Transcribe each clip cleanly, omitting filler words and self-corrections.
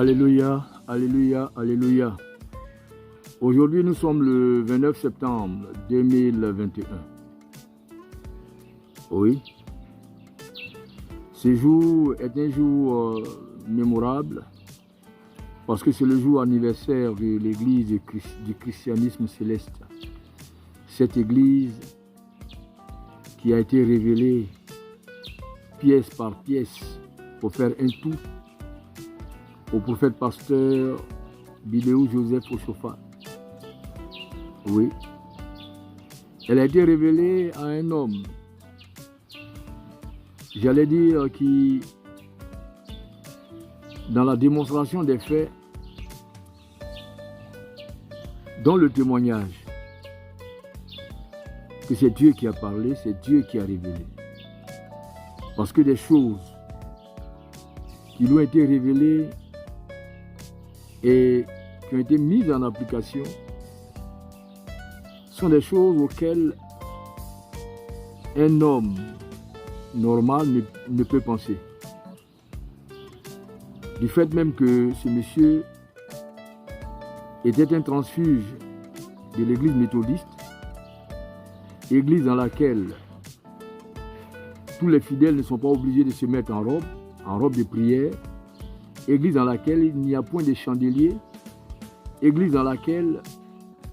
Alléluia, alléluia, alléluia. Aujourd'hui, nous sommes le 29 septembre 2021. Oui. Ce jour est un jour mémorable parce que c'est le jour anniversaire de l'église du christianisme céleste. Cette église qui a été révélée pièce par pièce pour faire un tout au prophète pasteur Bidéo Joseph Oshofa. Oui. Elle a été révélée à un homme, j'allais dire, qui, dans la démonstration des faits, dans le témoignage, que c'est Dieu qui a parlé, c'est Dieu qui a révélé. Parce que des choses qui lui ont été révélées et qui ont été mises en application sont des choses auxquelles un homme normal ne peut penser. Du fait même que ce monsieur était un transfuge de l'église méthodiste, église dans laquelle tous les fidèles ne sont pas obligés de se mettre en robe de prière, église dans laquelle il n'y a point de chandelier, église dans laquelle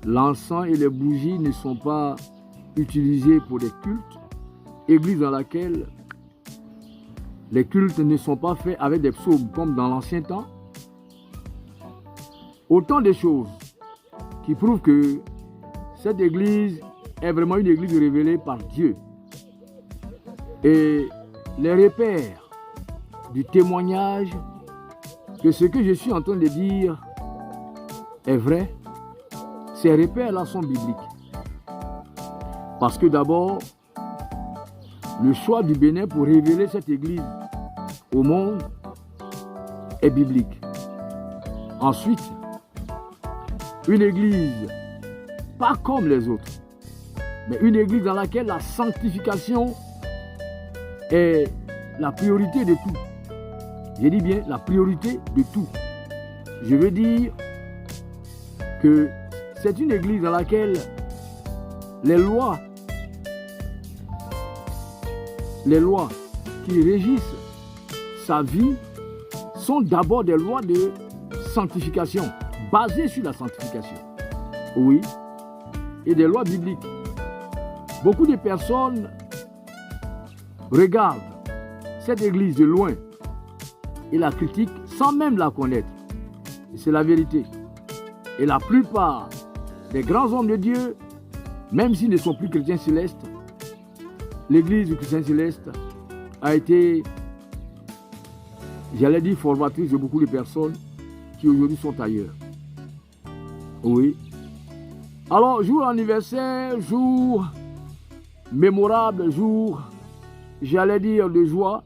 l'encens et les bougies ne sont pas utilisés pour des cultes, église dans laquelle les cultes ne sont pas faits avec des psaumes comme dans l'ancien temps. Autant de choses qui prouvent que cette église est vraiment une église révélée par Dieu. Et les repères du témoignage que ce que je suis en train de dire est vrai, ces repères-là sont bibliques. Parce que d'abord, le choix du Bénin pour révéler cette église au monde est biblique. Ensuite, une église pas comme les autres, mais une église dans laquelle la sanctification est la priorité de tout. Je dis bien la priorité de tout. Je veux dire que c'est une église dans laquelle les lois qui régissent sa vie sont d'abord des lois de sanctification, basées sur la sanctification. Oui, et des lois bibliques. Beaucoup de personnes regardent cette église de loin et la critiquent sans même la connaître. C'est la vérité. Et la plupart des grands hommes de Dieu, même s'ils ne sont plus chrétiens célestes, l'église du chrétien céleste a été, j'allais dire, formatrice de beaucoup de personnes qui aujourd'hui sont ailleurs. Oui. Alors, jour anniversaire, jour mémorable, jour, j'allais dire, de joie,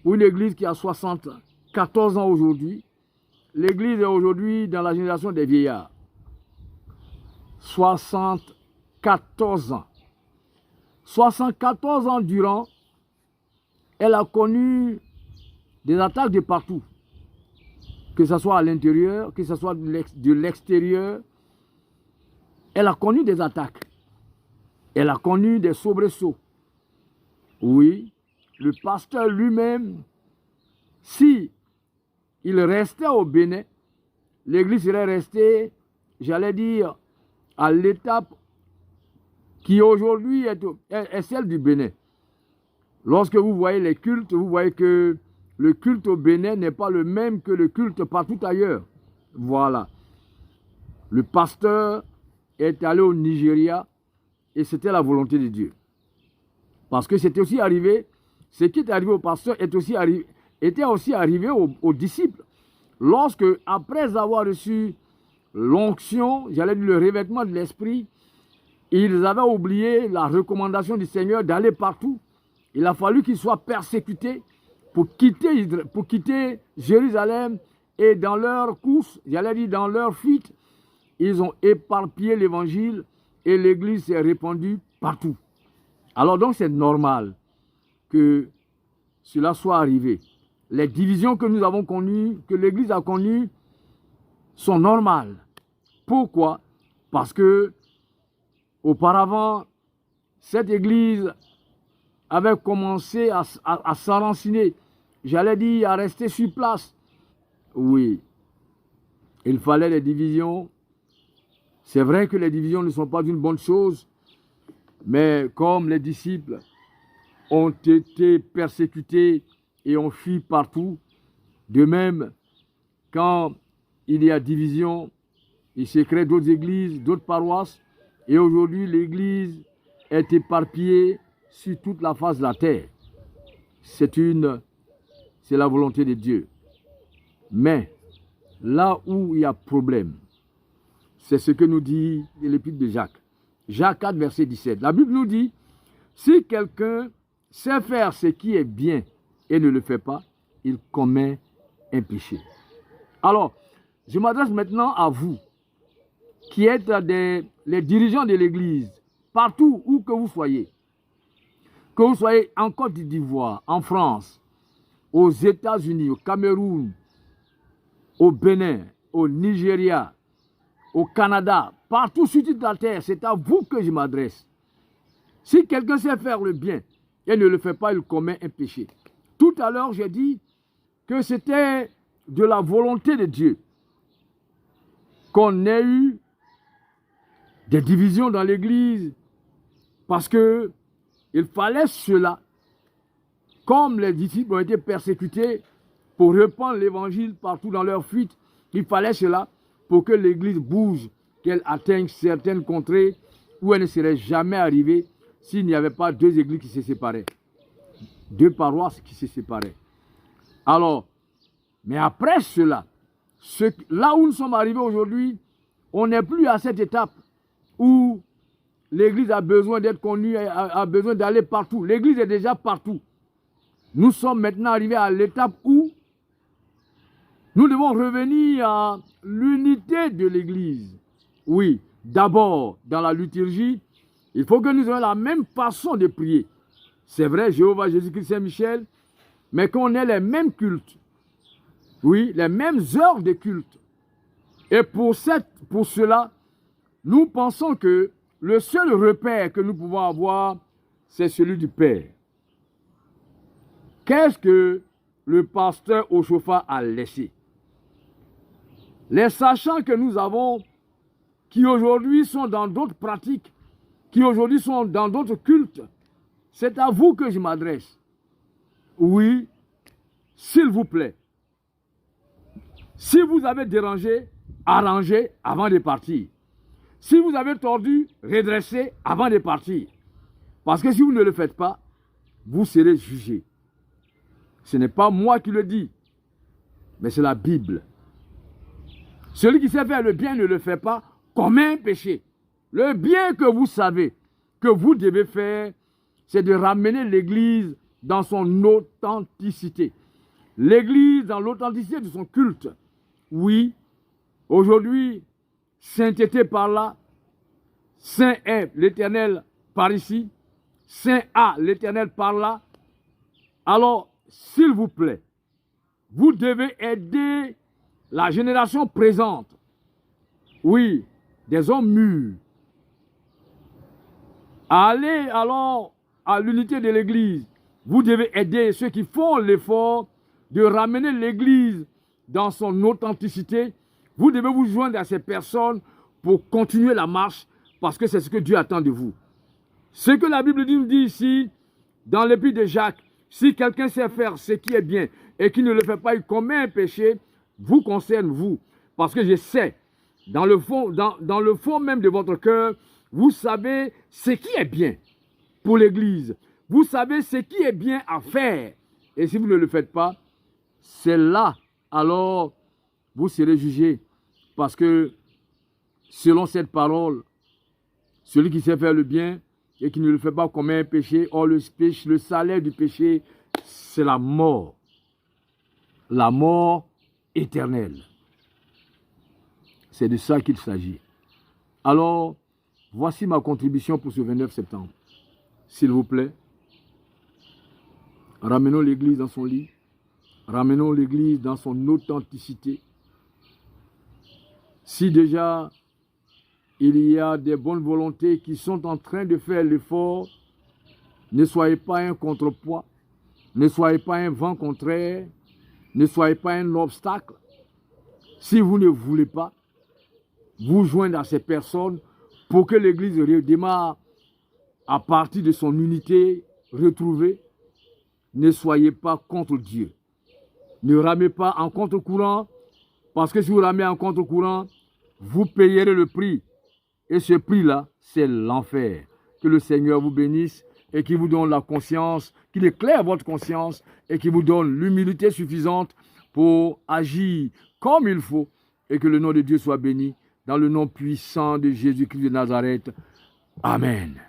pour une église qui a 74 ans aujourd'hui. L'église est aujourd'hui dans la génération des vieillards. 74 ans. 74 ans durant, elle a connu des attaques de partout. Que ce soit à l'intérieur, que ce soit de l'extérieur. Elle a connu des attaques. Elle a connu des soubresauts. Oui, le pasteur lui-même, si il restait au Bénin, l'église serait restée, j'allais dire, à l'étape qui aujourd'hui est celle du Bénin. Lorsque vous voyez les cultes, vous voyez que le culte au Bénin n'est pas le même que le culte partout ailleurs. Voilà. Le pasteur est allé au Nigeria et c'était la volonté de Dieu. Parce que c'était aussi arrivé, ce qui est arrivé au pasteur était aussi arrivé aux disciples. Lorsque, après avoir reçu l'onction, j'allais dire le revêtement de l'esprit, ils avaient oublié la recommandation du Seigneur d'aller partout. Il a fallu qu'ils soient persécutés pour quitter Jérusalem et dans leur course, j'allais dire dans leur fuite, ils ont éparpillé l'évangile et l'église s'est répandue partout. Alors donc c'est normal que cela soit arrivé. les divisions que nous avons connues, que l'Église a connues, sont normales. Pourquoi? Parce que auparavant, cette Église avait commencé à s'enraciner, j'allais dire à rester sur place. Oui, il fallait les divisions. C'est vrai que les divisions ne sont pas une bonne chose, mais comme les disciples ont été persécutés et ont fui partout, de même, quand il y a division, il se crée d'autres églises, d'autres paroisses, et aujourd'hui l'Église est éparpillée sur toute la face de la terre. C'est la volonté de Dieu. Mais là où il y a problème, c'est ce que nous dit l'épître de Jacques. Jacques 4, verset 17. La Bible nous dit, si quelqu'un sait faire ce qui est bien et ne le fait pas, il commet un péché. Alors, je m'adresse maintenant à vous, qui êtes les dirigeants de l'Église, partout où que vous soyez en Côte d'Ivoire, en France, aux États-Unis, au Cameroun, au Bénin, au Nigeria, au Canada, partout sur toute la terre, c'est à vous que je m'adresse. Si quelqu'un sait faire le bien et ne le fait pas, il commet un péché. Tout à l'heure, j'ai dit que c'était de la volonté de Dieu qu'on ait eu des divisions dans l'Église parce que il fallait cela, comme les disciples ont été persécutés pour répandre l'évangile partout dans leur fuite, il fallait cela pour que l'Église bouge, qu'elle atteigne certaines contrées où elle ne serait jamais arrivée s'il n'y avait pas deux églises qui se séparaient, deux paroisses qui se séparaient. Alors, mais après cela, là où nous sommes arrivés aujourd'hui, on n'est plus à cette étape où l'Église a besoin d'être connue, a besoin d'aller partout. L'Église est déjà partout. Nous sommes maintenant arrivés à l'étape où nous devons revenir à l'unité de l'Église. Oui, d'abord, dans la liturgie, il faut que nous ayons la même façon de prier. C'est vrai, Jéhovah, Jésus-Christ, Saint-Michel, mais qu'on ait les mêmes cultes. Oui, les mêmes heures de culte. Et pour cela, nous pensons que le seul repère que nous pouvons avoir, c'est celui du Père. Qu'est-ce que le pasteur Oshofa a laissé? Les sachants que nous avons, qui aujourd'hui sont dans d'autres pratiques, qui aujourd'hui sont dans d'autres cultes, c'est à vous que je m'adresse. Oui, s'il vous plaît. Si vous avez dérangé, arrangez avant de partir. Si vous avez tordu, redressez avant de partir. Parce que si vous ne le faites pas, vous serez jugés. Ce n'est pas moi qui le dis, mais c'est la Bible. Celui qui sait faire le bien ne le fait pas, commet un péché. Le bien que vous savez, que vous devez faire, c'est de ramener l'Église dans son authenticité. L'Église dans l'authenticité de son culte. Oui, aujourd'hui, sainteté par là, Saint est l'Éternel par ici, Saint a l'Éternel par là. Alors, s'il vous plaît, vous devez aider la génération présente. Oui, des hommes mûrs. À aller alors à l'unité de l'Église. Vous devez aider ceux qui font l'effort de ramener l'Église dans son authenticité. Vous devez vous joindre à ces personnes pour continuer la marche parce que c'est ce que Dieu attend de vous. Ce que la Bible nous dit ici, dans l'épître de Jacques, si quelqu'un sait faire ce qui est bien et qui ne le fait pas, il commet un péché, vous concerne vous. Parce que je sais, dans le fond même de votre cœur, vous savez ce qui est bien pour l'Église. Vous savez ce qui est bien à faire. Et si vous ne le faites pas, c'est là, alors, vous serez jugés. Parce que, selon cette parole, celui qui sait faire le bien et qui ne le fait pas commet un péché, or le salaire du péché, c'est la mort. La mort éternelle. C'est de ça qu'il s'agit. Alors, voici ma contribution pour ce 29 septembre. S'il vous plaît, ramenons l'Église dans son lit. Ramenons l'Église dans son authenticité. Si déjà il y a des bonnes volontés qui sont en train de faire l'effort, ne soyez pas un contrepoids, ne soyez pas un vent contraire, ne soyez pas un obstacle. Si vous ne voulez pas vous joindre à ces personnes pour que l'Église redémarre à partir de son unité retrouvée, ne soyez pas contre Dieu. Ne ramez pas en contre-courant, parce que si vous ramez en contre-courant, vous payerez le prix. Et ce prix-là, c'est l'enfer. Que le Seigneur vous bénisse et qu'il vous donne la conscience, qu'il éclaire votre conscience et qu'il vous donne l'humilité suffisante pour agir comme il faut et que le nom de Dieu soit béni dans le nom puissant de Jésus-Christ de Nazareth. Amen.